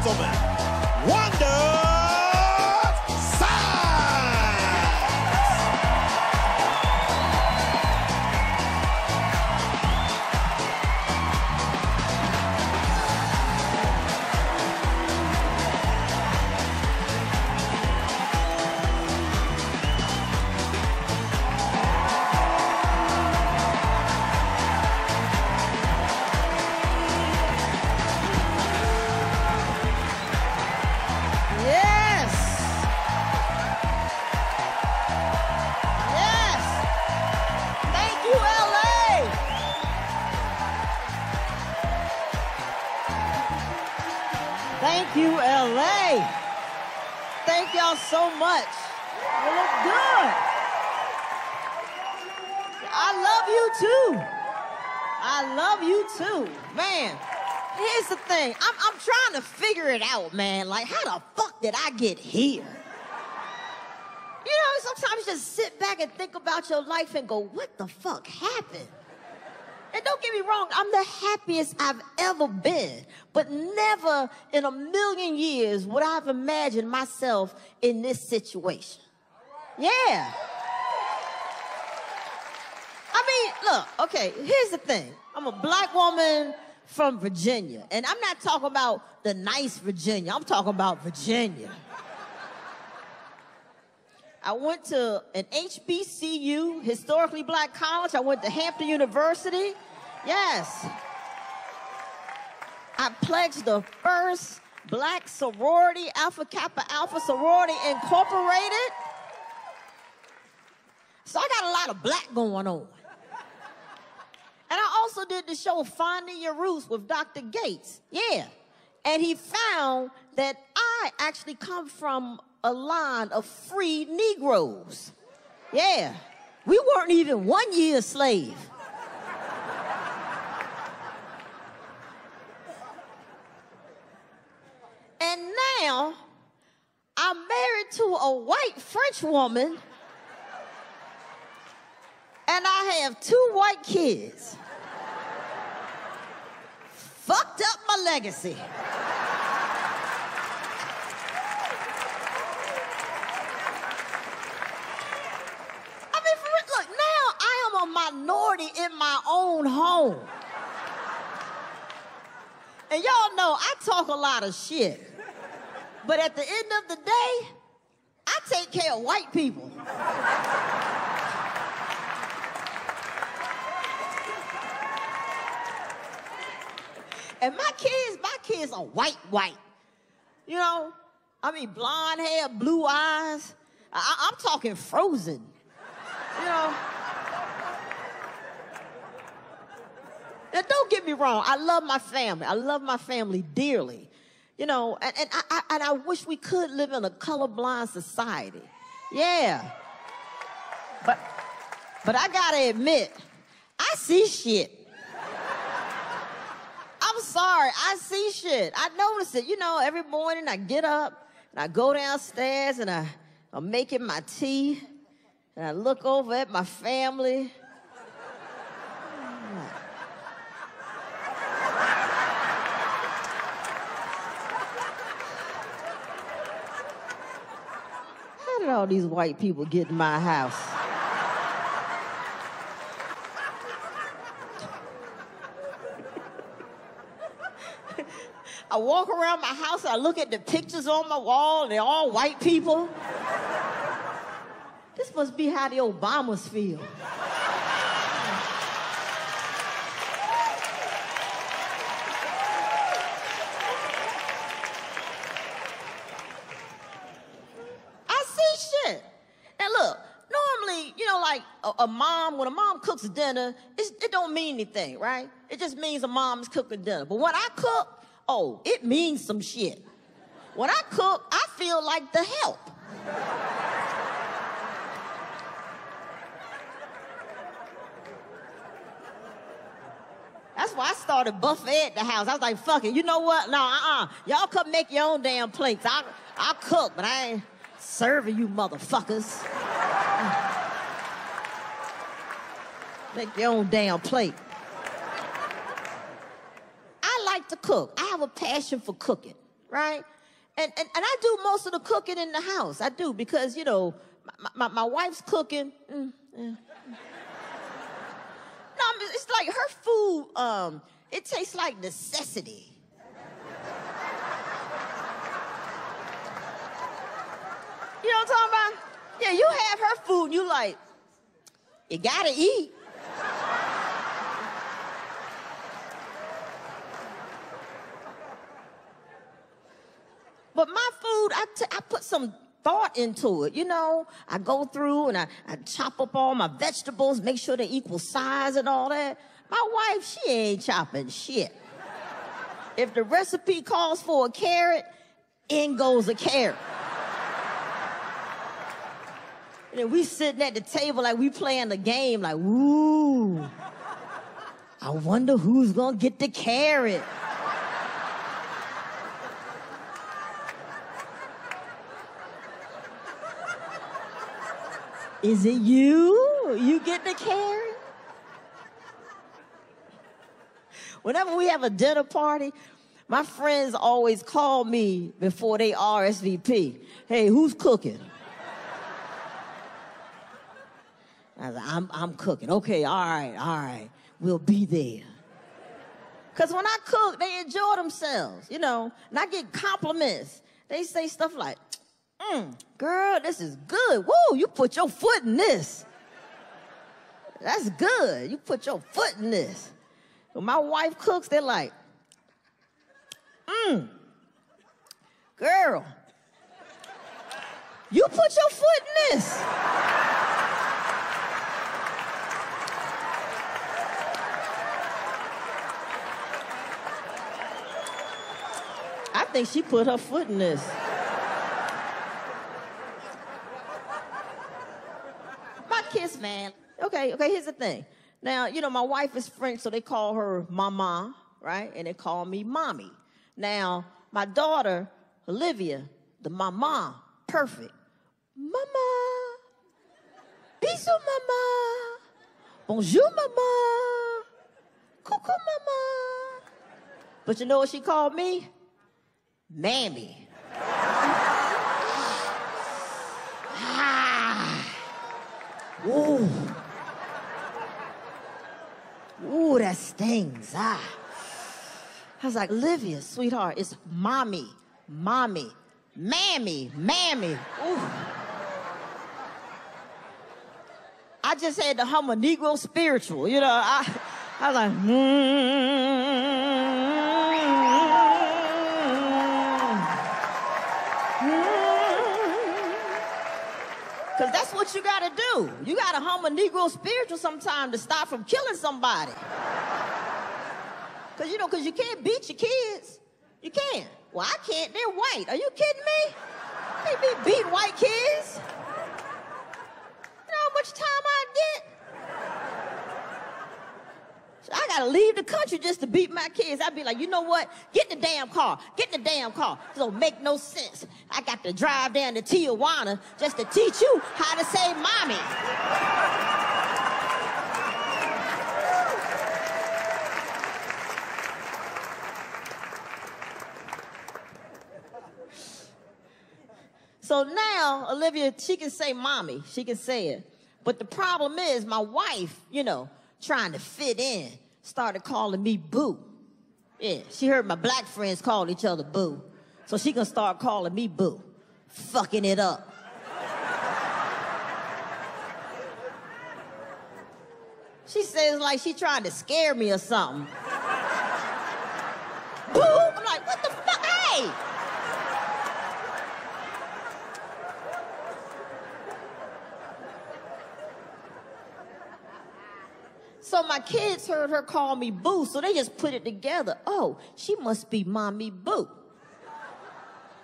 gentlemen, Wanda Sykes! Thank you, LA. Thank y'all so much. You look good. I love you too. I love you too. Man, here's the thing. I'm trying to figure it out, man. Like, how the fuck did I get here? You know, sometimes you just sit back and think about your life and go, what the fuck happened? And don't get me wrong, I'm the happiest I've ever been, but never in a million years would I have imagined myself in this situation. Yeah. I mean, look, okay, here's the thing. I'm a black woman from Virginia, and I'm not talking about the nice Virginia. I'm talking about Virginia. I went to an HBCU, historically black college. I went to Hampton University. Yes. I pledged the first black sorority, Alpha Kappa Alpha Sorority Incorporated. So I got a lot of black going on. And I also did the show Finding Your Roots with Dr. Gates. Yeah. And he found that I actually come from a line of free Negroes. Yeah. We weren't even 1 year slave. And now I'm married to a white French woman and I have 2 white kids. Fucked up my legacy. A minority in my own home. And y'all know I talk a lot of shit. But at the end of the day, I take care of white people. And my kids are white. You know? I mean, blonde hair, blue eyes. I'm talking Frozen. You know? Now, don't get me wrong. I love my family. I love my family dearly. You know, and I wish we could live in a colorblind society. Yeah. But I gotta admit, I see shit. I'm sorry, I see shit. I notice it. You know, every morning I get up and I go downstairs and I'm making my tea and I look over at my family. How did all these white people get in my house? I walk around my house and I look at the pictures on my wall and they're all white people. This must be how the Obamas feel. A mom, when a mom cooks dinner, it don't mean anything, right? It just means a mom's cooking dinner. But when I cook, oh, it means some shit. When I cook, I feel like the help. That's why I started buffet at the house. I was like, fuck it, you know what? No, y'all come make your own damn plates. I'll cook, but I ain't serving you motherfuckers. Make your own damn plate. I like to cook. I have a passion for cooking, right? And I do most of the cooking in the house. I do because, you know, my wife's cooking. No, it's like her food, it tastes like necessity. You know what I'm talking about? Yeah, you have her food and you like, you gotta eat. But my food, I put some thought into it, you know? I go through and I chop up all my vegetables, make sure they're equal size and all that. My wife, she ain't chopping shit. If the recipe calls for a carrot, in goes a carrot. And then we sitting at the table like we playing the game, like, ooh, I wonder who's gonna get the carrot. Is it you? You get the carrot? Whenever we have a dinner party, my friends always call me before they RSVP. Hey, who's cooking? I was like, I'm cooking. Okay, all right. We'll be there. Because when I cook, they enjoy themselves, you know, and I get compliments. They say stuff like, girl, this is good. Woo, you put your foot in this. That's good. You put your foot in this. When my wife cooks, they're like, girl, you put your foot in this. I think she put her foot in this. My kiss, man. Okay, here's the thing. Now, you know, my wife is French, so they call her mama, right? And they call me mommy. Now, my daughter, Olivia, the mama, perfect. Mama. Bisous, mama. Bonjour, mama. Coucou, mama. But you know what she called me? Mammy. Ooh. Ooh, that stings. I was like, Olivia, sweetheart, it's mommy, mammy. Ooh. I just had to hum a Negro spiritual, you know. I was like, Because that's what you got to do. You got to hum a Negro spiritual sometime to stop from killing somebody. Because, you know, because you can't beat your kids. You can't. Well, I can't. They're white. Are you kidding me? They be beating white kids. You know how much time I get? So I got to leave the country just to beat my kids. I'd be like, you know what? Get in the damn car. Get in the damn car. It don't make no sense. I got to drive down to Tijuana just to teach you how to say mommy. So now, Olivia, she can say mommy. She can say it. But the problem is my wife, you know, trying to fit in, started calling me boo. Yeah, she heard my black friends call each other boo. So she gonna start calling me boo. Fucking it up. She says like she trying to scare me or something. Boo! I'm like, what the fuck? Hey! So my kids heard her call me Boo, so they just put it together. Oh, she must be Mommy Boo.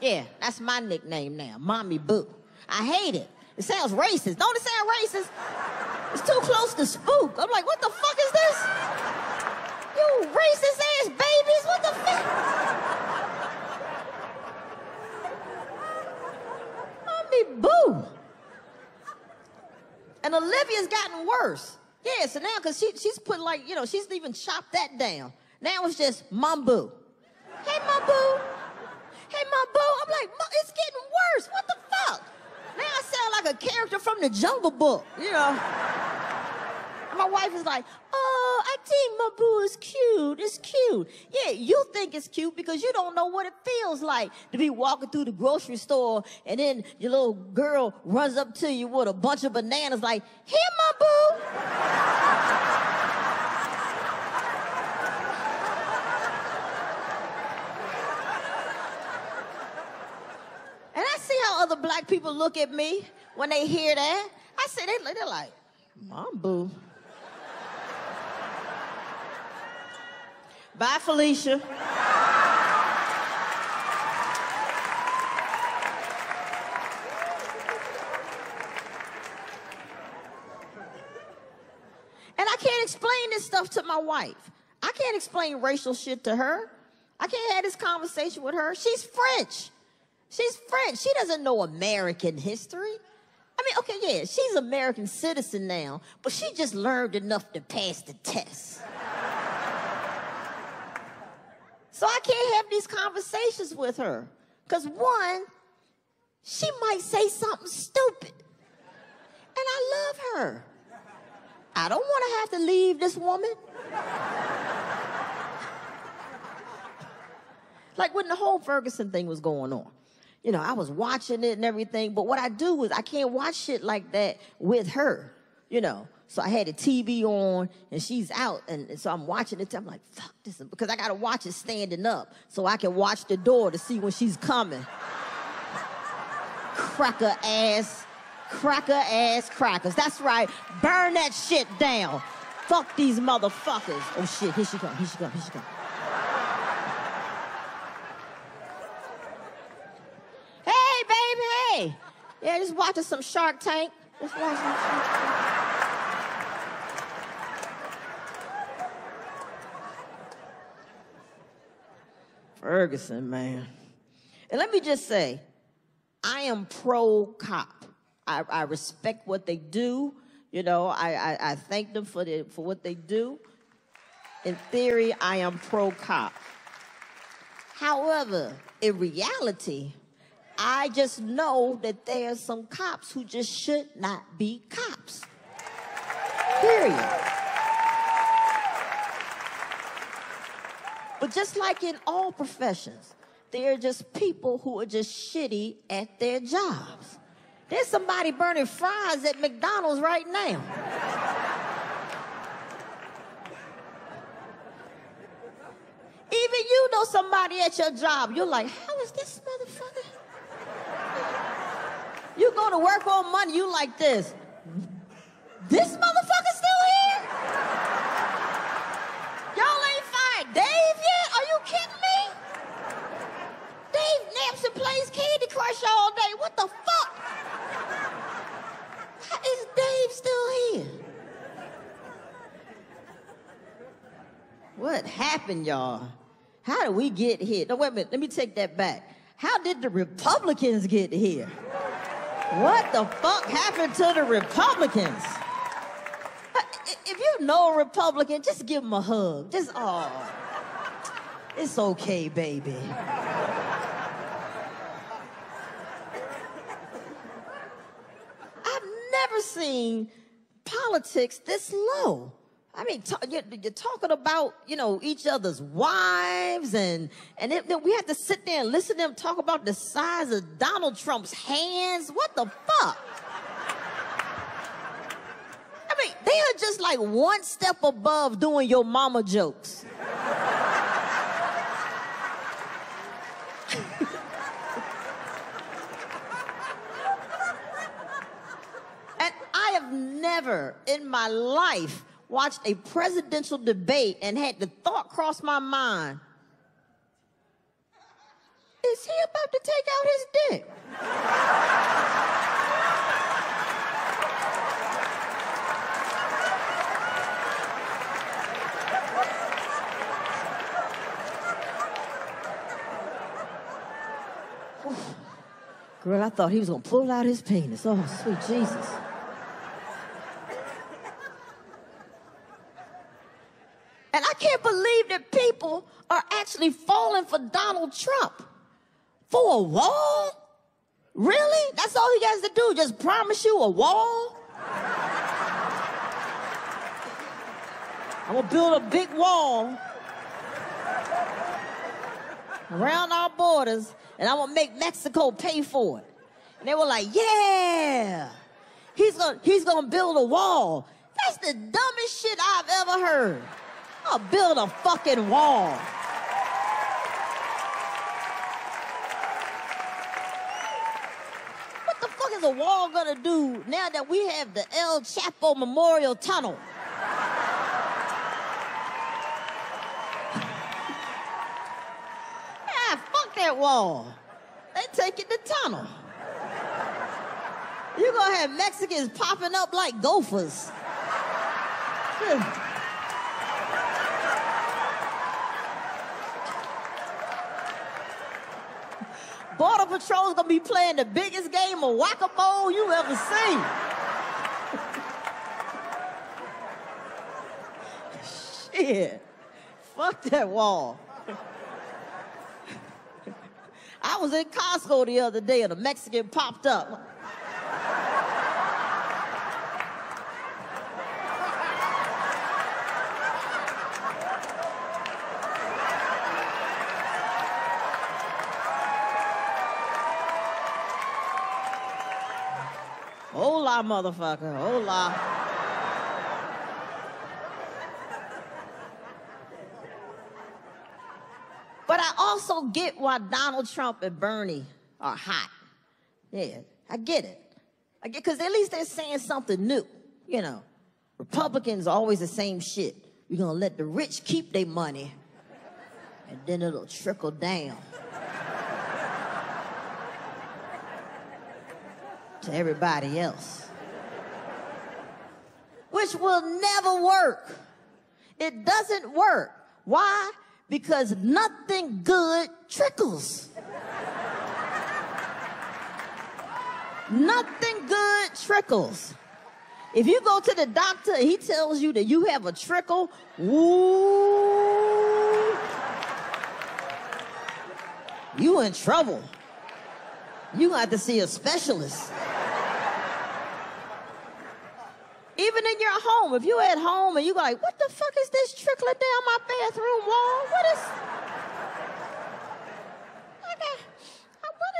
Yeah, that's my nickname now, Mommy Boo. I hate it. It sounds racist. Don't it sound racist? It's too close to spook. I'm like, what the fuck is this? You racist ass babies, what the fuck? Mommy Boo. And Olivia's gotten worse. Yeah, so now, because she's put like, you know, she's even chopped that down. Now it's just Mum Boo. Hey, Mum Boo. hey, my boo. I'm like, it's getting worse. What the fuck? Now I sound like a character from the Jungle Book, you know. And my wife is like, oh, I think my boo is cute. It's cute. Yeah, you think it's cute because you don't know what it feels like to be walking through the grocery store and then your little girl runs up to you with a bunch of bananas like, here, my boo. And I see how other black people look at me when they hear that. I say, they're like, Mom, boo. Bye, Felicia. And I can't explain this stuff to my wife. I can't explain racial shit to her. I can't have this conversation with her. She's French. She's French. She doesn't know American history. I mean, okay, yeah, she's an American citizen now, but she just learned enough to pass the test. So I can't have these conversations with her. Because one, she might say something stupid. And I love her. I don't want to have to leave this woman. Like when the whole Ferguson thing was going on. You know, I was watching it and everything, but what I do is I can't watch shit like that with her, you know. So I had the TV on, and she's out, and so I'm watching it. I'm like, fuck this, because I got to watch it standing up so I can watch the door to see when she's coming. Cracker ass crackers. That's right. Burn that shit down. Fuck these motherfuckers. Oh, shit, here she come. Hey, baby, hey. Yeah, just watching some Shark Tank. Just watching some Shark Tank. Ferguson, man. And let me just say, I am pro-cop. I respect what they do. You know, I thank them for what they do. In theory, I am pro-cop. However, in reality, I just know that there are some cops who just should not be cops. Period. But just like in all professions, there are just people who are just shitty at their jobs. There's somebody burning fries at McDonald's right now. Even you know somebody at your job. You're like, how is this motherfucker? You go to work on Monday, you like this. This motherfucker still here? Y'all ain't fired Dave yet? Are you kidding me? Dave naps and plays Candy Crush all day. What the fuck? How is Dave still here? What happened, y'all? How did we get here? No, wait a minute. Let me take that back. How did the Republicans get here? What the fuck happened to the Republicans? If you know a Republican, just give them a hug. Just, oh, it's okay, baby. I've never seen politics this low. I mean, you're talking about, you know, each other's wives, and then we have to sit there and listen to them talk about the size of Donald Trump's hands. What the fuck? I mean, they are just like one step above doing your mama jokes. And I have never in my life watched a presidential debate and had the thought cross my mind, is he about to take out his dick? Girl, I thought he was gonna pull out his penis. Oh, sweet Jesus. And I can't believe that people are actually falling for Donald Trump. For a wall? Really? That's all he has to do, just promise you a wall? I'm gonna build a big wall around our borders, and I'm gonna make Mexico pay for it. And they were like, yeah, he's gonna build a wall. That's the dumbest shit I've ever heard. I'll build a fucking wall. What the fuck is a wall gonna do now that we have the El Chapo Memorial Tunnel? Fuck that wall. They taking the tunnel. You're gonna have Mexicans popping up like gophers. Border Patrol's gonna be playing the biggest game of whack-a-mole you ever seen. Shit. Fuck that wall. I was in Costco the other day and a Mexican popped up. Hola, motherfucker. Hola. But I also get why Donald Trump and Bernie are hot. Yeah, I get it. I get, because at least they're saying something new. You know, Republicans are always the same shit. We're gonna let the rich keep their money, and then it'll trickle down to everybody else. Which will never work. It doesn't work. Why? Because nothing good trickles. Nothing good trickles. If you go to the doctor and he tells you that you have a trickle, ooh, you in trouble. You have to see a specialist. Even in your home, if you're at home and you're like, what the fuck is this trickling down my bathroom wall? What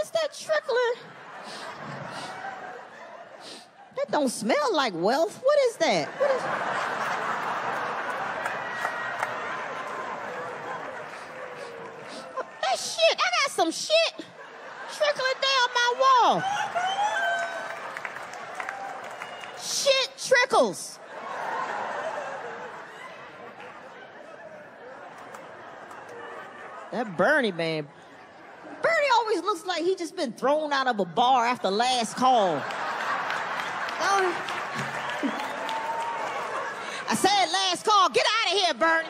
is that trickling? That don't smell like wealth. What is that? What is... That shit, I got some shit trickling down my wall. Shit trickles. That Bernie man. Bernie always looks like he just been thrown out of a bar after last call. I said last call. Get out of here, Bernie.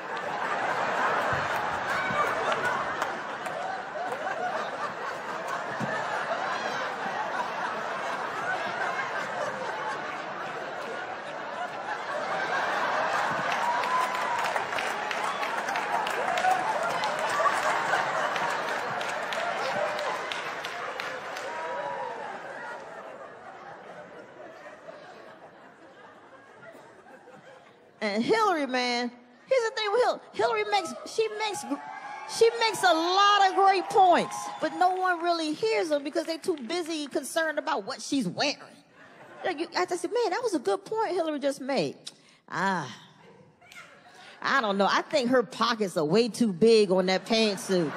And Hillary, man, here's the thing with Hillary. She makes a lot of great points, but no one really hears them because they're too busy concerned about what she's wearing. I said, man, that was a good point Hillary just made. I don't know. I think her pockets are way too big on that pantsuit.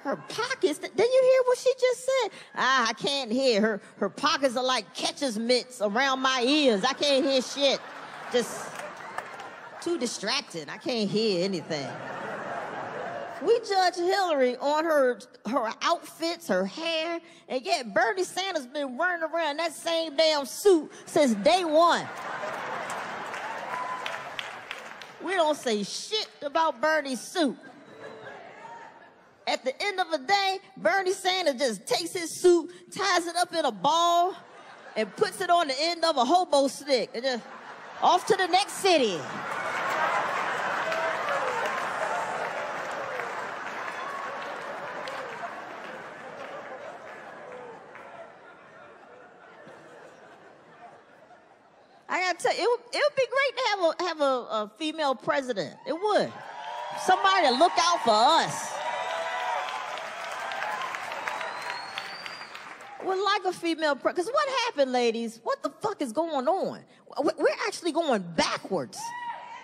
Her pockets, didn't you hear what she just said? I can't hear. Her pockets are like catcher's mitts around my ears. I can't hear shit. Just too distracted. I can't hear anything. We judge Hillary on her outfits, her hair, and yet Bernie Sanders been running around that same damn suit since day one. We don't say shit about Bernie's suit. At the end of the day, Bernie Sanders just takes his suit, ties it up in a ball, and puts it on the end of a hobo stick, and just off to the next city. I gotta tell you, it would be great to have a female president. It would. Somebody to look out for us. Would like a female president. Because what happened, ladies? What the fuck is going on? We're actually going backwards.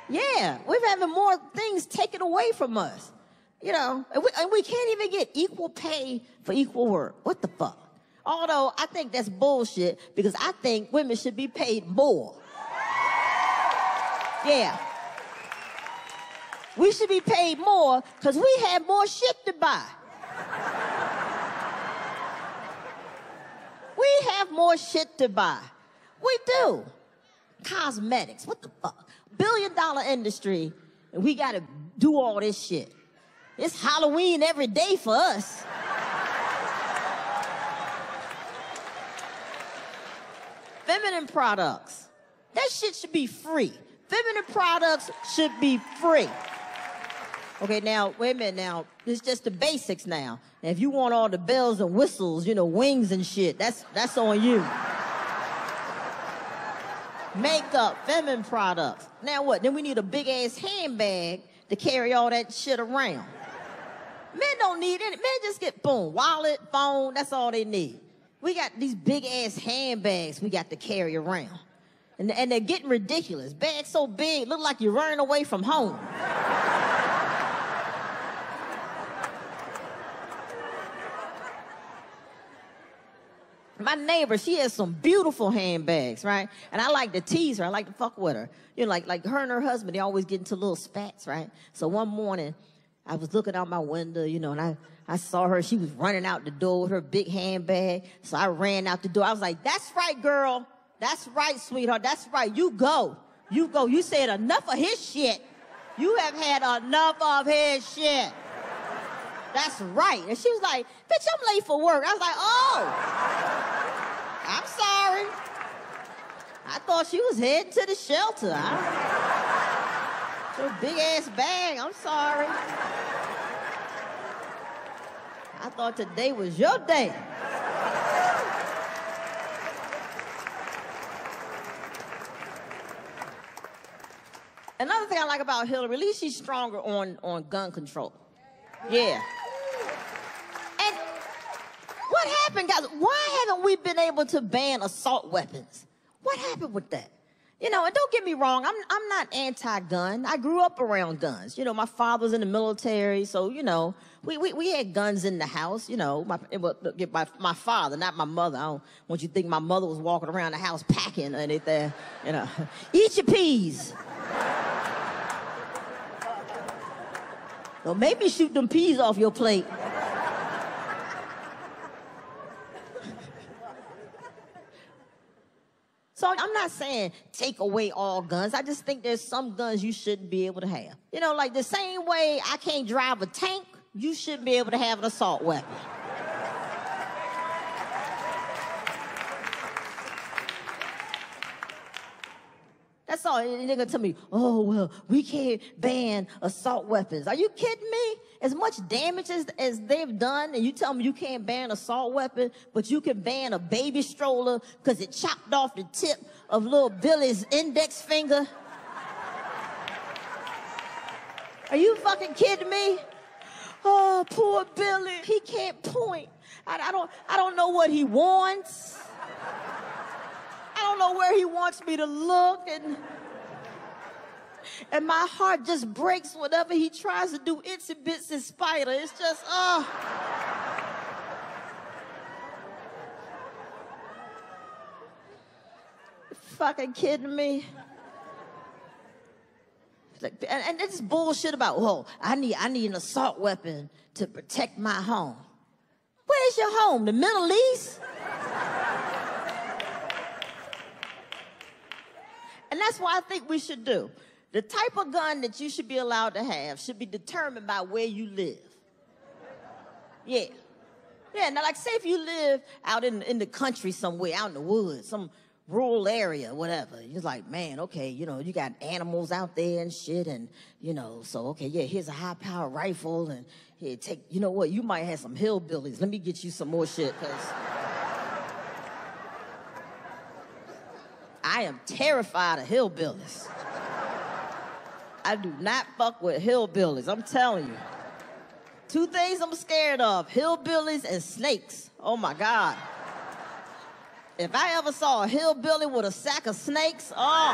Yeah, we're having more things taken away from us. You know, and we can't even get equal pay for equal work. What the fuck? Although I think that's bullshit because I think women should be paid more. Yeah. We should be paid more because we have more shit to buy. We have more shit to buy. We do. Cosmetics, what the fuck? $1 billion industry, and we gotta do all this shit. It's Halloween every day for us. Feminine products. That shit should be free. Feminine products should be free. Okay, now, wait a minute now. It's just the basics now. And if you want all the bells and whistles, you know, wings and shit, that's on you. Makeup, feminine products. Now what? Then we need a big-ass handbag to carry all that shit around. Men don't need it. Men just get, boom, wallet, phone, that's all they need. We got these big-ass handbags we got to carry around. And they're getting ridiculous. Bags so big, look like you're running away from home. My neighbor, she has some beautiful handbags, right? And I like to tease her. I like to fuck with her. You know, like her and her husband, they always get into little spats, right? So one morning, I was looking out my window, you know, and I saw her. She was running out the door with her big handbag. So I ran out the door. I was like, that's right, girl. That's right, sweetheart. That's right. You go. You go. You said enough of his shit. You have had enough of his shit. That's right. And she was like, bitch, I'm late for work. I was like, oh. I'm sorry. I thought she was heading to the shelter. Her big ass bag. I'm sorry. I thought today was your day. Another thing I like about Hillary, at least she's stronger on gun control. Yeah. And what happened, guys? Why haven't we been able to ban assault weapons? What happened with that? You know, and don't get me wrong, I'm not anti-gun. I grew up around guns. You know, my father was in the military, so, you know, we had guns in the house, you know. My father, not my mother. I don't want you to think my mother was walking around the house packing or anything, you know. Eat your peas. Well, maybe shoot them peas off your plate. So I'm not saying take away all guns. I just think there's some guns you shouldn't be able to have. You know, like the same way I can't drive a tank, you shouldn't be able to have an assault weapon. That's all. And they're gonna tell me, oh, well, we can't ban assault weapons. Are you kidding me? As much damage as they've done, and you tell me you can't ban assault weapon, but you can ban a baby stroller because it chopped off the tip of little Billy's index finger? Are you fucking kidding me? Oh, poor Billy. He can't point. I don't know what he wants. I don't know where he wants me to look, and my heart just breaks whenever he tries to do itsy bitsy spider. It's just, oh. Fucking kidding me? And this bullshit about, oh, I need an assault weapon to protect my home. Where's your home? The Middle East? And that's what I think we should do. The type of gun that you should be allowed to have should be determined by where you live. Yeah. Yeah, now like say if you live out in the country somewhere, out in the woods, some rural area, whatever. You're like, man, okay, you know, you got animals out there and shit, and, you know, so, okay, yeah, here's a high-powered rifle, and here, take, you know what, you might have some hillbillies. Let me get you some more shit, because I am terrified of hillbillies. I do not fuck with hillbillies, I'm telling you. Two things I'm scared of, hillbillies and snakes. Oh my God. If I ever saw a hillbilly with a sack of snakes, oh.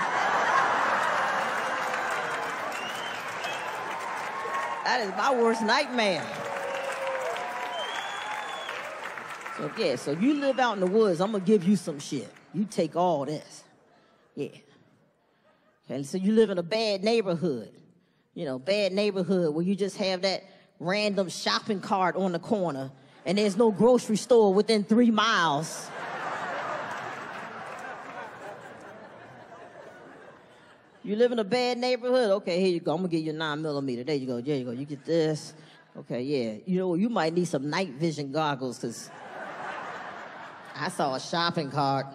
That is my worst nightmare. So yeah, so you live out in the woods, I'm gonna give you some shit. You take all this. Yeah. Okay, so you live in a bad neighborhood. You know, bad neighborhood where you just have that random shopping cart on the corner and there's no grocery store within 3 miles. You live in a bad neighborhood? Okay, here you go. I'm gonna give you a 9mm. There you go, there you go. You get this. Okay, yeah. You know, you might need some night vision goggles because I saw a shopping cart.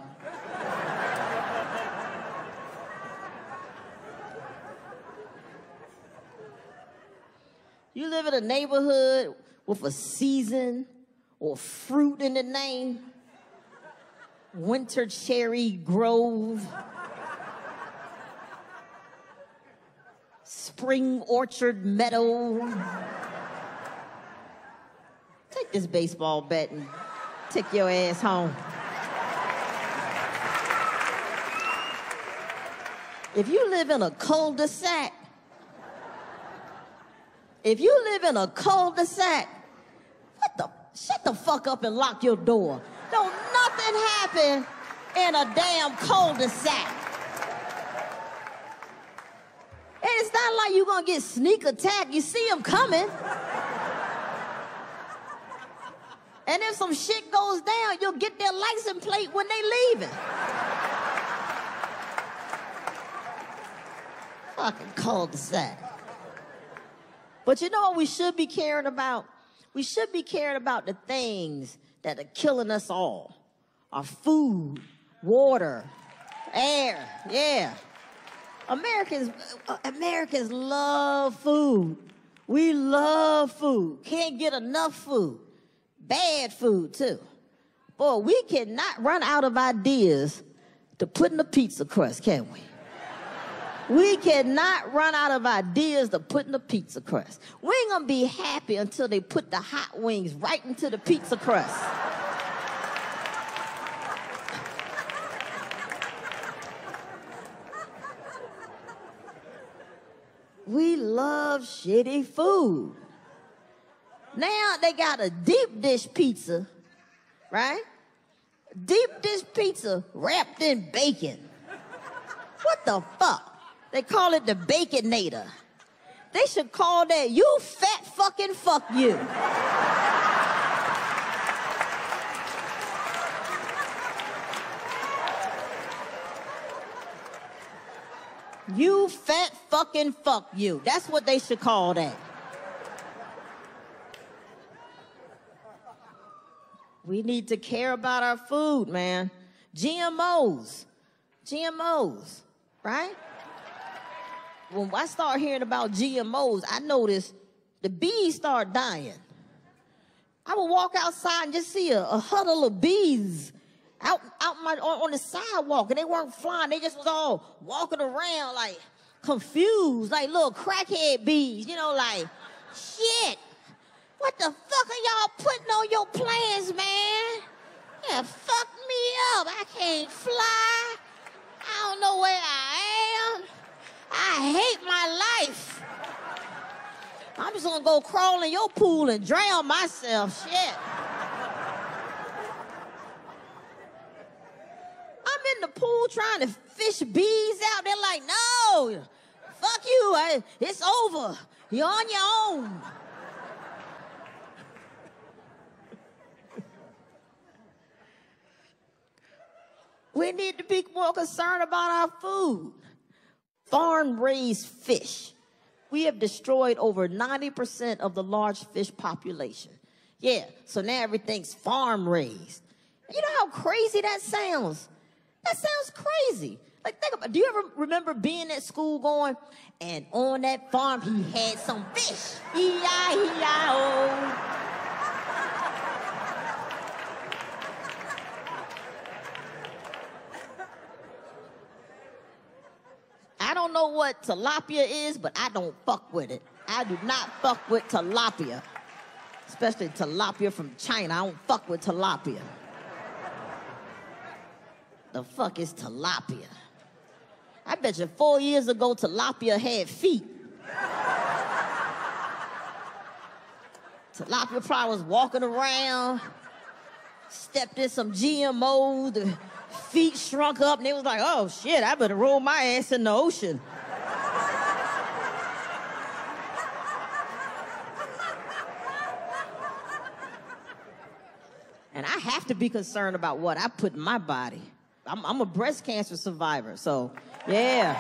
You live in a neighborhood with a season or fruit in the name. Winter Cherry Grove. Spring Orchard Meadow. Take this baseball bat and take your ass home. If you live in a cul-de-sac, shut the fuck up and lock your door. Don't nothing happen in a damn cul-de-sac. And it's not like you're gonna get sneak attacked. You see them coming. And if some shit goes down, you'll get their license plate when they leaving. Fucking cul-de-sac. But you know what we should be caring about? We should be caring about the things that are killing us all. Our food, water, air, yeah. Americans love food. We love food. Can't get enough food. Bad food, too. Boy, we cannot run out of ideas to put in a pizza crust, can we? We cannot run out of ideas to put in a pizza crust. We ain't gonna be happy until they put the hot wings right into the pizza crust. We love shitty food. Now they got a deep dish pizza, right? Deep dish pizza wrapped in bacon. What the fuck? They call it the Baconator. They should call that you fat fucking fuck you. You fat fucking fuck you. That's what they should call that. We need to care about our food, man. GMOs, right? When I start hearing about GMOs, I noticed the bees start dying. I would walk outside and just see a huddle of bees out on the sidewalk, and they weren't flying. They just was all walking around like confused, like little crackhead bees, you know, like, shit, what the fuck are y'all putting on your plans, man? Yeah, fuck me up. I can't fly. I don't know where I am. I hate my life. I'm just gonna go crawl in your pool and drown myself, shit. I'm in the pool trying to fish bees out. They're like, no, fuck you, it's over. You're on your own. We need to be more concerned about our food. Farm-raised fish. We have destroyed over 90% of the large fish population. Yeah, so now everything's farm-raised. You know how crazy that sounds? That sounds crazy. Like, think about it. Do you ever remember being at school going, and on that farm he had some fish? E-I-E-I-O. don't know what tilapia is, but I don't fuck with it. I do not fuck with tilapia. Especially tilapia from China. I don't fuck with tilapia. The fuck is tilapia? I bet you 4 years ago, tilapia had feet. Tilapia probably was walking around, stepped in some GMO, the feet shrunk up, and they was like, oh shit, I better roll my ass in the ocean. And I have to be concerned about what I put in my body. I'm a breast cancer survivor, so yeah.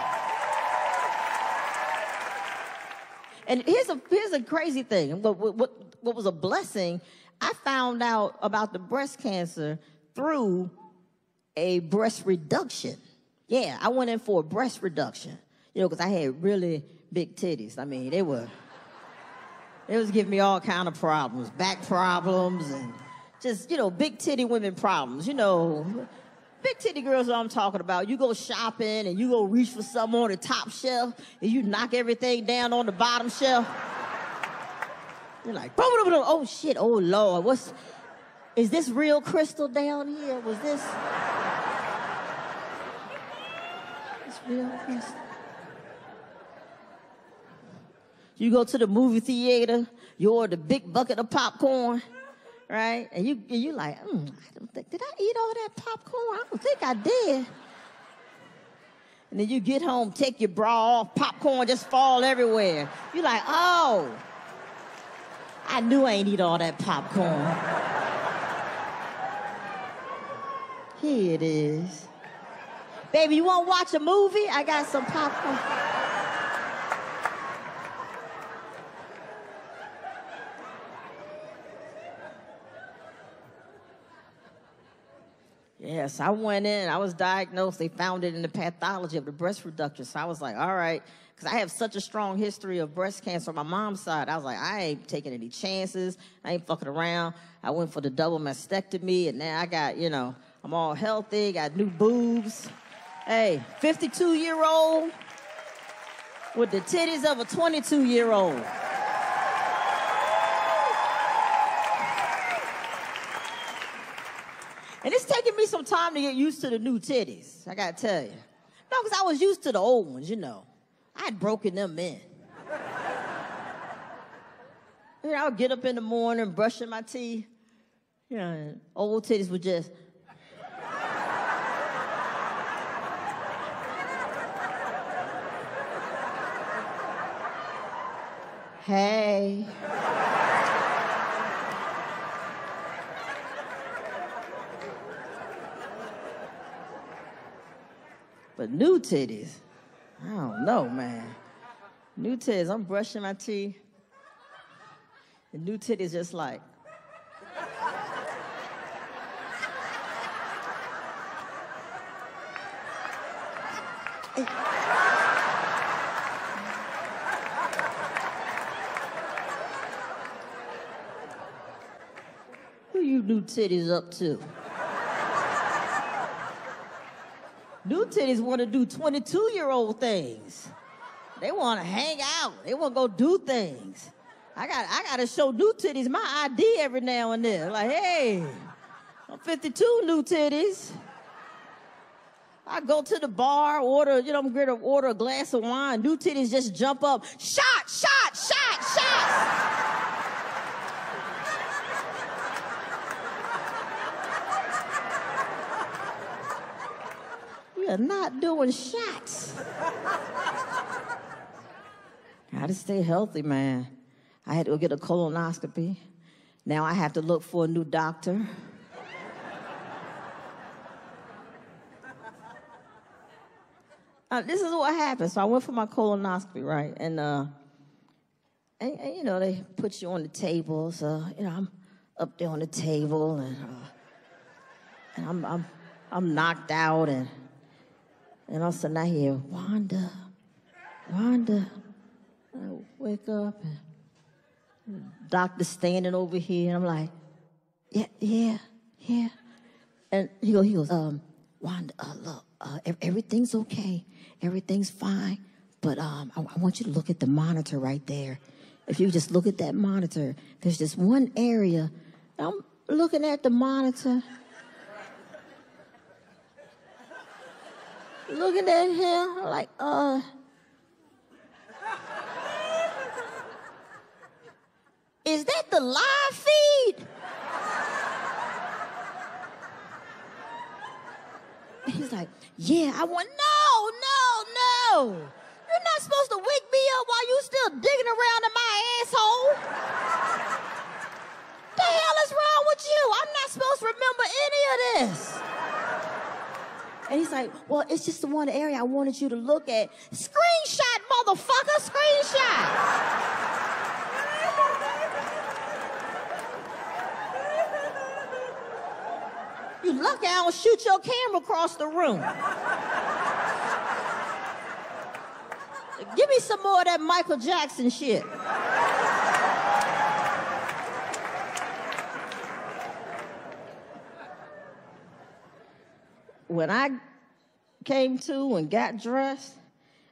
And here's a crazy thing. What was a blessing, I found out about the breast cancer through a breast reduction. Yeah, I went in for a breast reduction, because I had really big titties. I mean, they was giving me all kind of problems, back problems, and just, big titty women problems, Big titty girls, what I'm talking about. You go shopping and you go reach for something on the top shelf and you knock everything down on the bottom shelf. You're like, boom, boom, boom. Oh shit, oh Lord, is this real crystal down here? Was this real crystal? You go to the movie theater, you order the big bucket of popcorn. Right? And you like, I don't think, did I eat all that popcorn? I don't think I did. And then you get home, take your bra off, popcorn just fall everywhere. You're like, oh, I knew I ain't eat all that popcorn. Here it is. Baby, you want to watch a movie? I got some popcorn. Yes, I went in, I was diagnosed, they found it in the pathology of the breast reduction. So I was like, all right, because I have such a strong history of breast cancer on my mom's side. I was like, I ain't taking any chances. I ain't fucking around. I went for the double mastectomy, and now I got, I'm all healthy, got new boobs. Hey, 52-year-old with the titties of a 22-year-old. And it's taking me some time to get used to the new titties, I gotta tell you. No, because I was used to the old ones, I had broken them in. I would get up in the morning, brushing my teeth. Old titties would just... Hey. But new titties, I don't know, man. New titties, I'm brushing my teeth. And new titties just like. Who you new titties up to? New titties want to do 22-year-old things. They want to hang out. They want to go do things. I got to show new titties my ID every now and then. Like, hey, I'm 52, new titties. I go to the bar, order, I'm going to order a glass of wine. New titties just jump up. Shot, shot, shot, shot. You're not doing shots. Gotta stay healthy, man. I had to go get a colonoscopy. Now I have to look for a new doctor. This is what happened. So I went for my colonoscopy, right? And they put you on the table. So, I'm up there on the table, and I'm knocked out, and all of a sudden I hear, Wanda. I wake up, and the doctor's standing over here, and I'm like, yeah. And he goes, Wanda, look, everything's okay. Everything's fine. but I want you to look at the monitor right there. If you just look at that monitor, there's this one area. I'm looking at the monitor, looking at him like, is that the live feed? He's like, yeah. I went, no. You're not supposed to wake me up while you still digging around in my asshole. The hell is wrong with you? I'm not supposed to remember any of this. And he's like, well, it's just the one area I wanted you to look at. Screenshot, motherfucker, screenshot. You lucky I don't shoot your camera across the room. Give me some more of that Michael Jackson shit. When I came to and got dressed,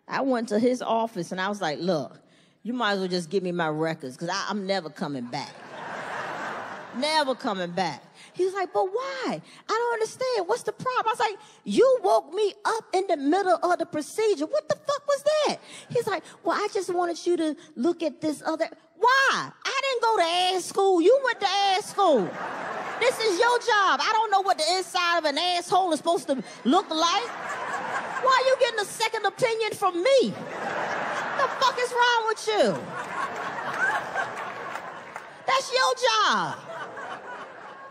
I went to his office and I was like, look, you might as well just give me my records because I'm never coming back. Never coming back. He was like, but why? I don't understand. What's the problem? I was like, you woke me up in the middle of the procedure. What the fuck was that? He's like, well, I just wanted you to look at this other. Why? I didn't go to ass school. You went to ass school. This is your job. I don't know what the inside of an asshole is supposed to look like. Why are you getting a second opinion from me? The fuck is wrong with you? That's your job.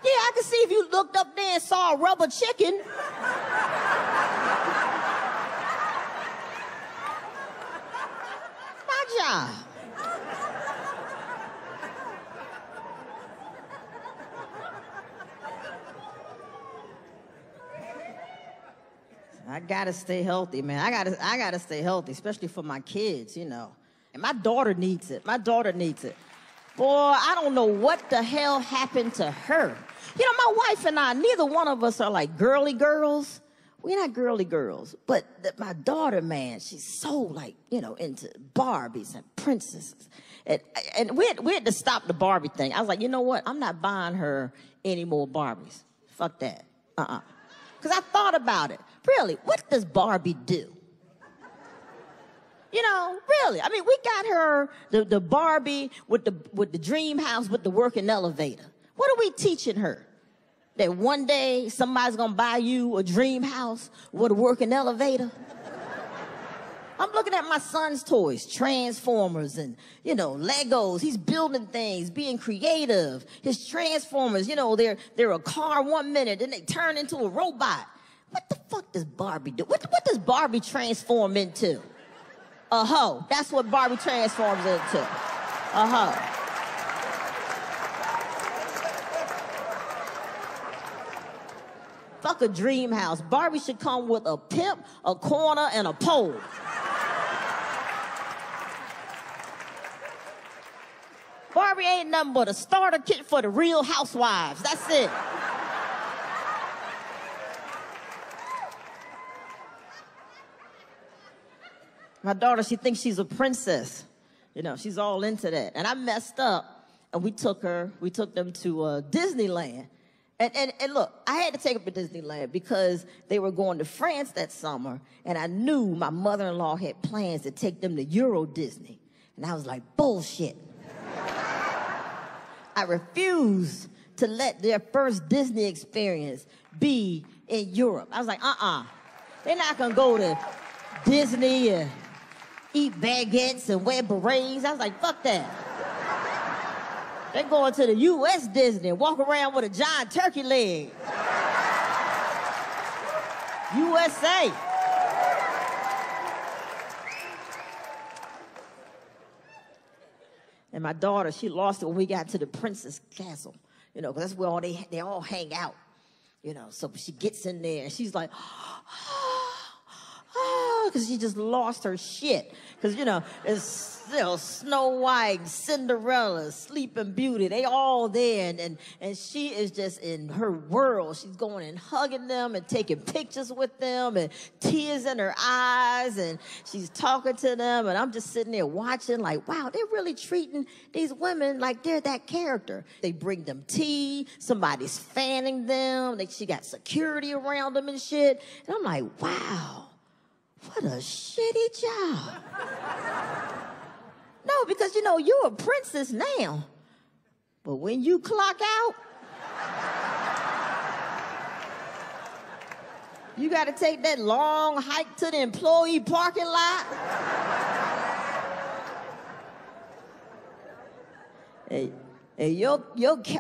Yeah, I can see if you looked up there and saw a rubber chicken. My job. I gotta stay healthy, man. I gotta stay healthy, especially for my kids, you know. And my daughter needs it. Boy, I don't know what the hell happened to her. You know, my wife and I, neither one of us are like girly girls. We're not girly girls. But my daughter, man, she's so like, you know, into Barbies and princesses. And we had to stop the Barbie thing. I was like, you know what? I'm not buying her any more Barbies. Fuck that. Because I thought about it. Really, what does Barbie do? You know, really. I mean, we got her the Barbie with the dream house with the working elevator. What are we teaching her? That one day somebody's gonna buy you a dream house with a working elevator? I'm looking at my son's toys, Transformers and, you know, Legos. He's building things, being creative. His Transformers, you know, they're a car 1 minute, then they turn into a robot. What the fuck does Barbie do? What does Barbie transform into? A hoe. That's what Barbie transforms into. A hoe. Fuck a dream house. Barbie should come with a pimp, a corner, and a pole. Barbie ain't nothing but a starter kit for the Real Housewives. That's it. My daughter, she thinks she's a princess. You know, she's all into that. And I messed up, and we took them to Disneyland. And look, I had to take them to Disneyland because they were going to France that summer, and I knew my mother-in-law had plans to take them to Euro Disney. And I was like, bullshit. I refused to let their first Disney experience be in Europe. I was like, they're not gonna go to Disney and eat baguettes and wear berets. I was like, fuck that. They're going to the U.S. Disney and walk around with a giant turkey leg. USA. And my daughter, she lost it when we got to the Princess Castle, you know, because that's where they all hang out, you know. So she gets in there and she's like, because she just lost her shit. Because, you know, it's, you know, Snow White, Cinderella, Sleeping Beauty, they all there. And she is just in her world. She's going and hugging them and taking pictures with them and tears in her eyes. And she's talking to them. And I'm just sitting there watching like, wow, they're really treating these women like they're that character. They bring them tea. Somebody's fanning them. She got security around them and shit. And I'm like, wow, what a shitty job. No, because, you know, you're a princess now. But when you clock out, you got to take that long hike to the employee parking lot. And your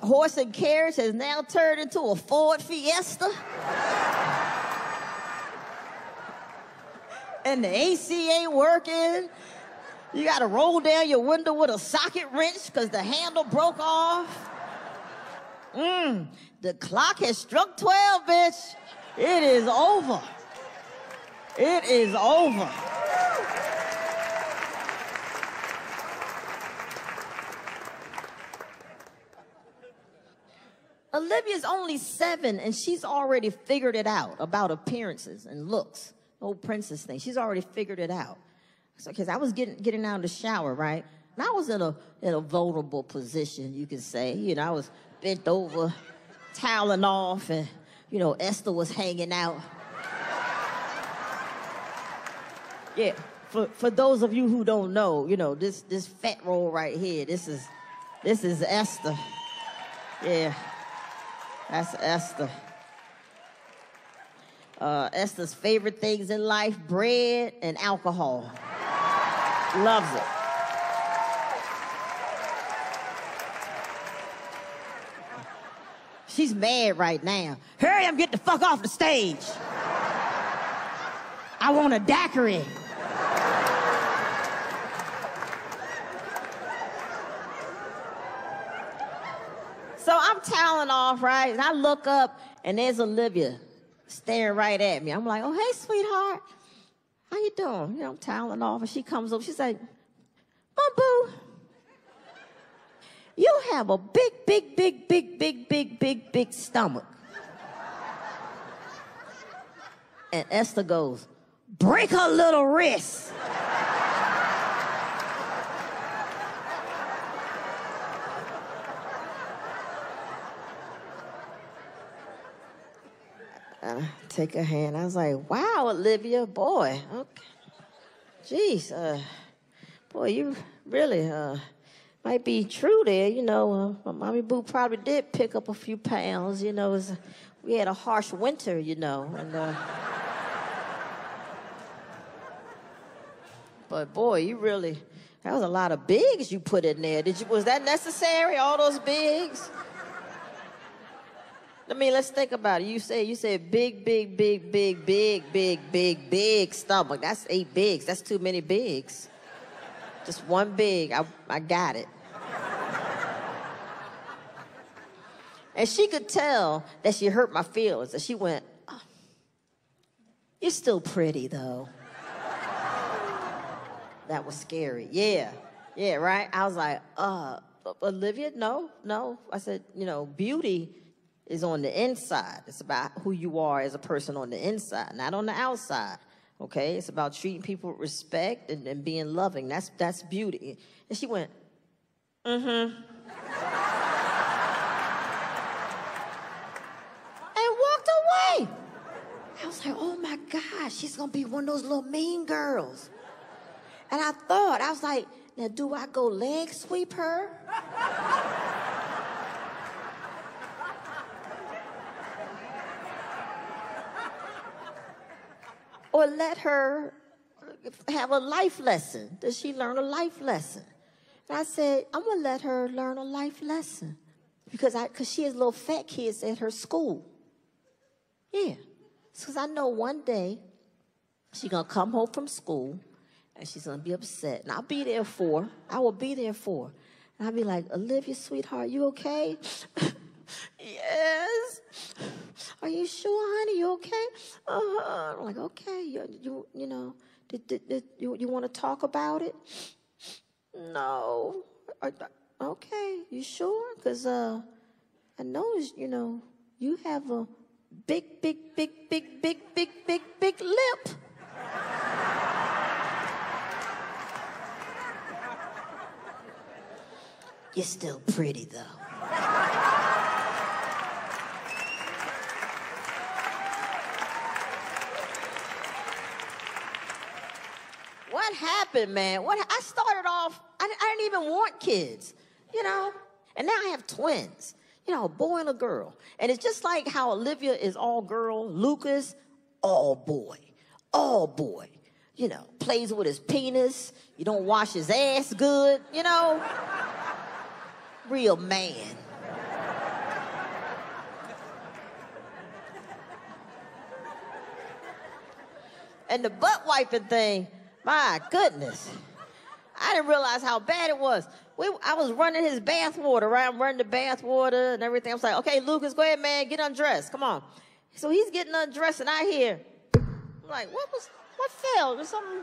horse and carriage has now turned into a Ford Fiesta. And the AC ain't working. You got to roll down your window with a socket wrench because the handle broke off. The clock has struck 12, bitch. It is over. It is over. Olivia's only 7, and she's already figured it out about appearances and looks. The whole princess thing. She's already figured it out. So, because I was getting out of the shower, right? And I was in a vulnerable position, you could say. You know, I was bent over, toweling off, and, you know, Esther was hanging out. Yeah, for those of you who don't know, you know, this fat roll right here, this is Esther. Yeah, that's Esther. Esther's favorite things in life, bread and alcohol. Loves it. She's mad right now. Hurry up, get the fuck off the stage. I want a daiquiri. So I'm toweling off, right? And I look up, and there's Olivia staring right at me. I'm like, oh, hey, sweetheart. How you doing? You know, I'm toweling off, and she comes over. She's like, Mom, boo, you have a big stomach. And Esther goes, break her little wrist. Take her hand. I was like, wow, Olivia, boy. Okay. Jeez, boy, you really might be true there. You know, Mommy Boo probably did pick up a few pounds. You know, we had a harsh winter, you know. And, but, boy, you really, that was a lot of bigs you put in there. Was that necessary, all those bigs? I mean, let's think about it. You said big stomach. That's 8 bigs. That's too many bigs. Just one big. I got it. And she could tell that she hurt my feelings. And she went, oh, you're still pretty, though. That was scary. Yeah, right? I was like, Olivia, no. I said, you know, beauty is on the inside. It's about who you are as a person on the inside, not on the outside, okay? It's about treating people with respect and being loving. That's beauty. And she went, and walked away. I was like, oh my gosh, she's gonna be one of those little mean girls. And I was like, now do I go leg sweep her? Or let her have a life lesson? Does she learn a life lesson? And I said, I'm going to let her learn a life lesson. Because she has little fat kids at her school. Yeah. Because I know one day she's going to come home from school and she's going to be upset. And I'll be there for her. I will be there for her. And I'll be like, Olivia, sweetheart, you okay? Yes. Are you sure, honey? You okay? I'm like, okay. You know, you want to talk about it? No. Okay, you sure? Because I know, you know, you have a big lip. You're still pretty, though. What happened, man? I started off, I didn't even want kids, you know? And now I have twins, you know, a boy and a girl. And it's just like how Olivia is all girl, Lucas, all boy. All boy. You know, plays with his penis. You don't wash his ass good, you know? Real man. And the butt wiping thing, my goodness. I didn't realize how bad it was. I was running his bath water, right? I'm running the bath water and everything. I was like, okay, Lucas, go ahead, man, get undressed. Come on. So he's getting undressed, and I hear, I'm like, what fell? Did something,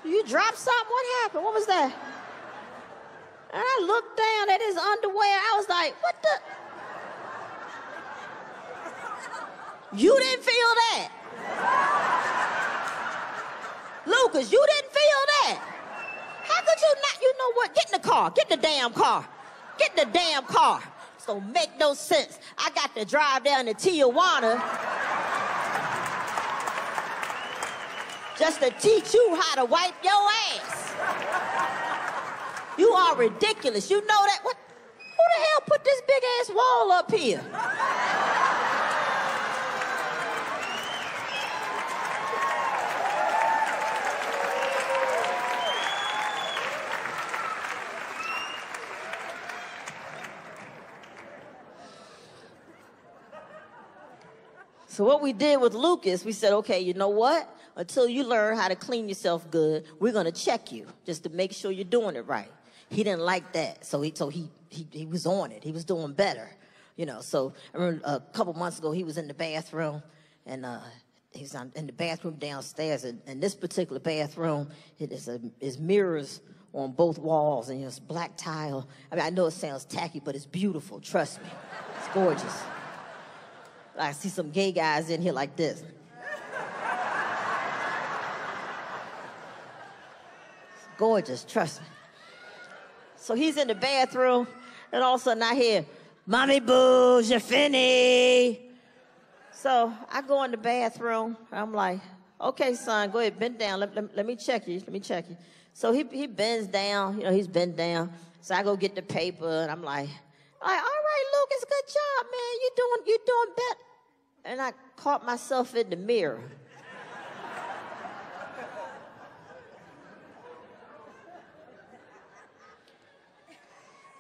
you dropped something? What happened? What was that? And I looked down at his underwear. I was like, what the? You didn't feel that? Lucas, you didn't feel that? How could you not? You know what? Get in the car. Get in the damn car. Get in the damn car. This don't make no sense. I got to drive down to Tijuana just to teach you how to wipe your ass. You are ridiculous. You know that? What? Who the hell put this big ass wall up here? So what we did with Lucas, we said, okay, you know what? Until you learn how to clean yourself good, we're gonna check you just to make sure you're doing it right. He didn't like that, so he was on it. He was doing better, you know. So I remember a couple months ago, he was in the bathroom, and he's in the bathroom downstairs. And this particular bathroom, is mirrors on both walls, and it's black tile. I mean, I know it sounds tacky, but it's beautiful. Trust me, it's gorgeous. I see some gay guys in here like this. It's gorgeous, trust me. So he's in the bathroom, and all of a sudden I hear, "Mommy boo, je finis." So I go in the bathroom, I'm like, okay, son, go ahead, bend down, let me check you, So he bends down, you know, he's bent down. So I go get the paper, and I'm like, all right, Lucas, good job, man, you're doing better. And I caught myself in the mirror.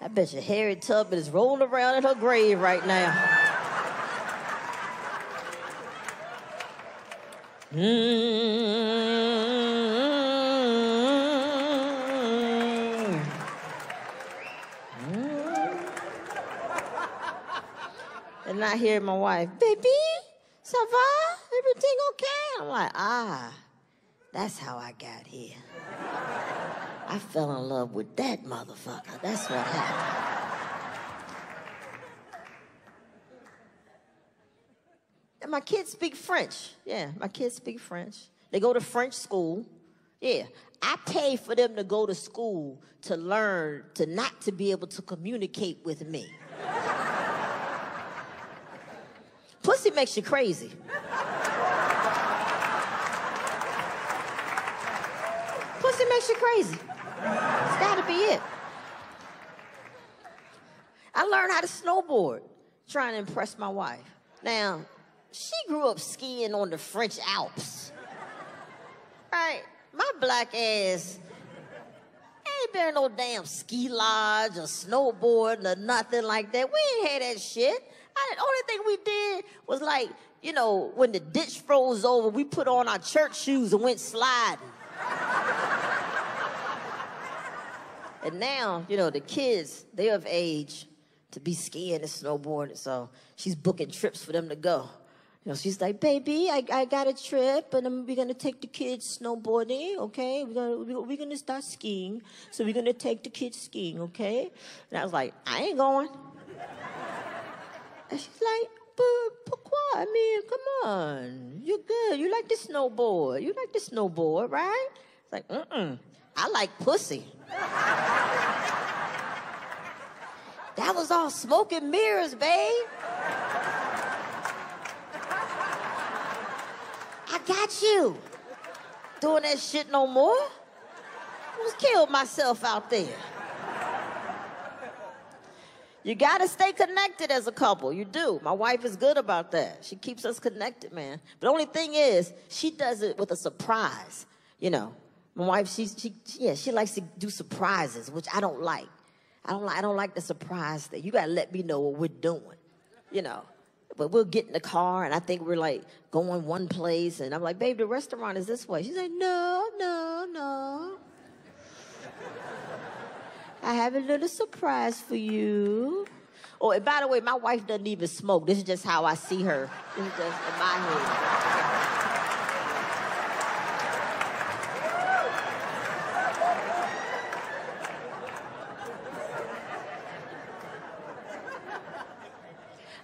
I bet you Harriet Tubman is rolling around in her grave right now. And I hear my wife, "Baby, ça va? Everything okay?" I'm like, that's how I got here. I fell in love with that motherfucker. That's what happened. And my kids speak French. Yeah, my kids speak French. They go to French school. Yeah, I pay for them to go to school to learn not to be able to communicate with me. Pussy makes you crazy. Pussy makes you crazy. It's gotta be it. I learned how to snowboard trying to impress my wife. Now, she grew up skiing on the French Alps. Right? My black ass ain't been in no damn ski lodge or snowboarding or nothing like that. We ain't had that shit. The only thing we did was, like, you know, when the ditch froze over, we put on our church shoes and went sliding. And now, you know, the kids, they're of age to be skiing and snowboarding. So she's booking trips for them to go. You know, she's like, baby, I got a trip, and we're going to take the kids snowboarding, okay? We're gonna start skiing, so we're going to take the kids skiing, okay? And I was like, I ain't going. And she's like, but pourquoi? I mean, come on. You're good. You like the snowboard. You like the snowboard, right? It's like, I like pussy. That was all smoke and mirrors, babe. I got you. Doing that shit no more. I almost killed myself out there. You gotta stay connected as a couple. You do. My wife is good about that. She keeps us connected, man. But the only thing is, she does it with a surprise. You know, my wife, she likes to do surprises, which I don't like. I don't like the surprise thing. You gotta let me know what we're doing, you know. But we'll get in the car, and I think we're like going one place, and I'm like, babe, the restaurant is this way. She's like, no. I have a little surprise for you. Oh, and by the way, my wife doesn't even smoke. This is just how I see her. This is just in my head.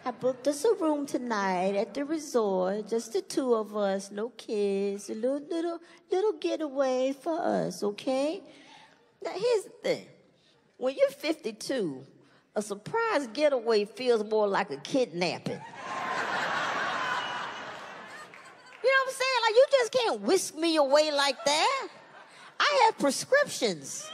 I booked us a room tonight at the resort, just the two of us, no kids, a little getaway for us, okay? Now, here's the thing. When you're 52, a surprise getaway feels more like a kidnapping. You know what I'm saying? Like, you just can't whisk me away like that. I have prescriptions.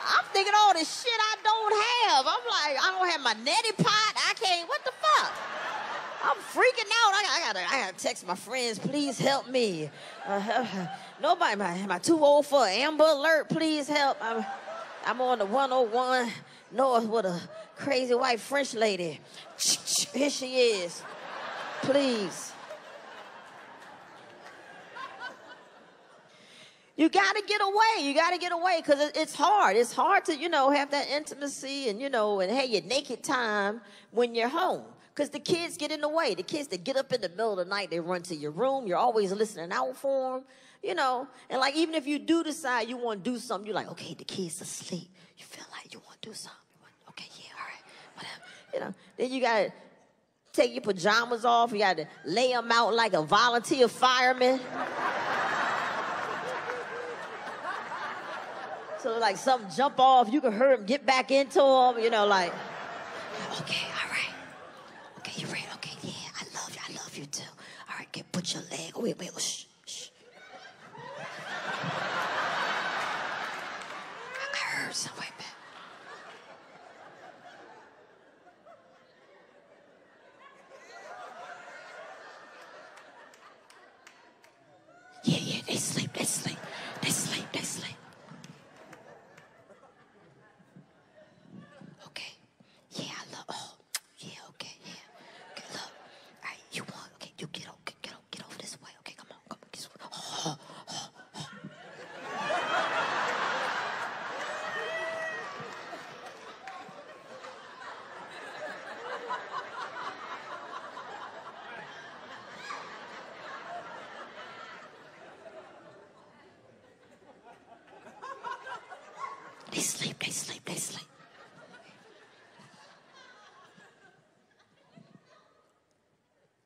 I'm thinking all this shit I don't have. I'm like, I don't have my neti pot. I can't, what the fuck? I'm freaking out. I gotta text my friends, please help me. Nobody, am I too old for an Amber Alert? Please help. I'm on the 101 North with a crazy white French lady. Here she is. Please. You gotta get away. You gotta get away because it's hard. It's hard to, you know, have that intimacy and, you know, and have your naked time when you're home. Because the kids get in the way. The kids that get up in the middle of the night, they run to your room. You're always listening out for them, you know. And, like, even if you do decide you want to do something, you're like, okay, the kids are asleep. You feel like you want to do something. Okay, yeah, all right, whatever. You know, then you got to take your pajamas off. You got to lay them out like a volunteer fireman. So, like, something jump off, you can hurt them, get back into them, you know, like, okay, all right. Okay, you ready? Okay, yeah, I love you too. All right, put your leg, wait, shh. I heard something, man. Yeah, they sleep. They sleep.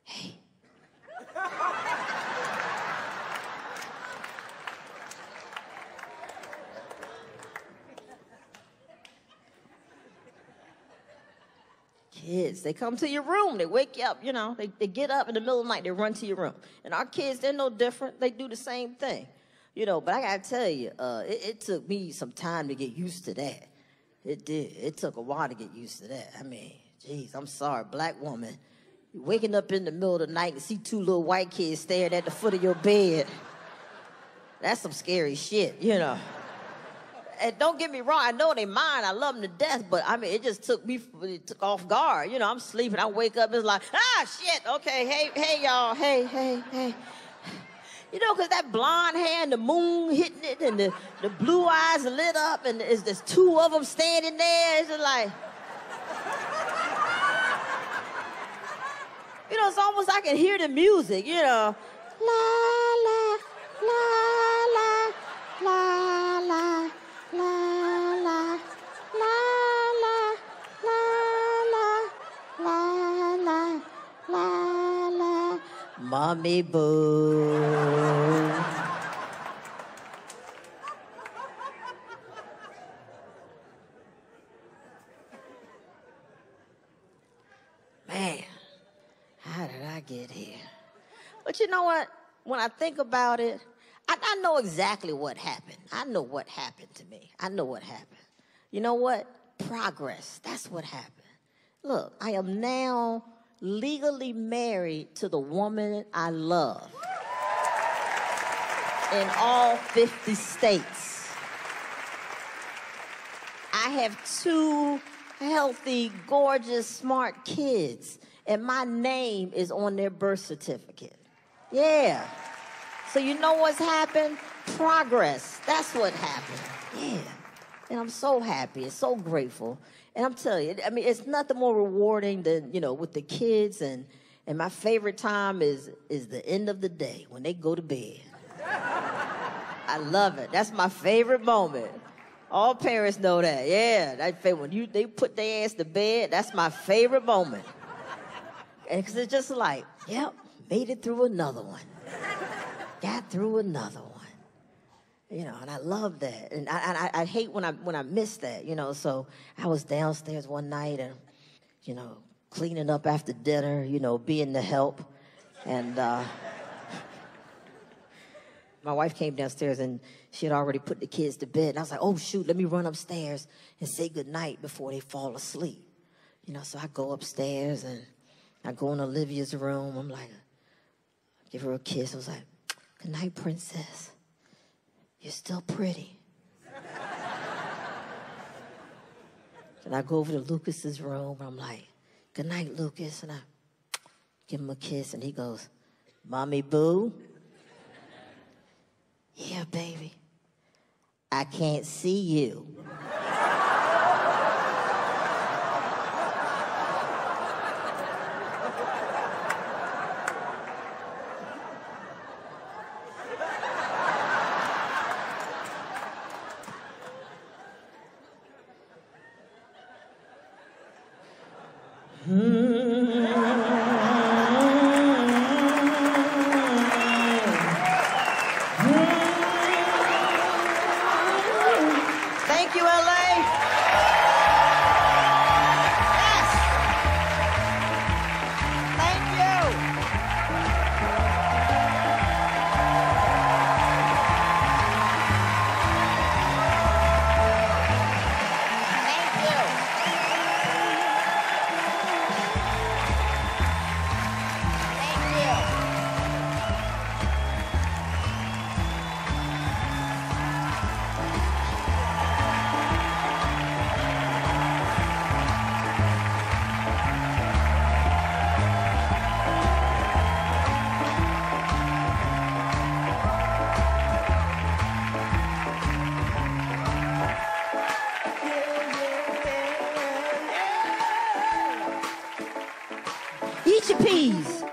Hey. Kids, they come to your room, they wake you up, you know, they get up in the middle of the night, they run to your room. And our kids, they're no different, they do the same thing. You know, but I gotta tell you, it took me some time to get used to that. It did. It took a while to get used to that. I mean, geez, I'm sorry, black woman. You waking up in the middle of the night and see two little white kids staring at the foot of your bed. That's some scary shit, you know. And don't get me wrong, I know they mine, I love them to death, but I mean, it took off guard. You know, I'm sleeping, I wake up, it's like, ah, shit, okay, hey, y'all, hey. You know, because that blonde hair and the moon hitting it and the blue eyes lit up and there's two of them standing there. It's just like, you know, it's almost I can hear the music, you know. La, la, la, la, la, la, la, la, la, la, la, la, la, la, la, Mommy Boo. Man, how did I get here? But you know what? When I think about it, I know exactly what happened. I know what happened to me. I know what happened. You know what? Progress. That's what happened. Look, I am now legally married to the woman I love in all 50 states. I have 2 healthy, gorgeous, smart kids, and my name is on their birth certificate. Yeah. So you know what's happened? Progress. That's what happened. Yeah. And I'm so happy and so grateful. And I'm telling you, I mean, it's nothing more rewarding than, you know, with the kids. And my favorite time is the end of the day when they go to bed. I love it. That's my favorite moment. All parents know that. Yeah. When they put their ass to bed, that's my favorite moment. And because it's just like, yep, made it through another one. Got through another one. You know, and I love that. And I hate when I miss that, you know. So I was downstairs one night and, you know, cleaning up after dinner, you know, being the help. And my wife came downstairs and she had already put the kids to bed. And I was like, oh, shoot, let me run upstairs and say goodnight before they fall asleep. You know, so I go upstairs and I go in Olivia's room. I'm like, give her a kiss. I was like, good night, princess. You're still pretty. And I go over to Lucas's room. I'm like, good night, Lucas. And I give him a kiss. And he goes, Mommy Boo? Yeah, baby. I can't see you. Thank you, LA. Yes. Thank you. Thank you. Thank you. Eat your peas.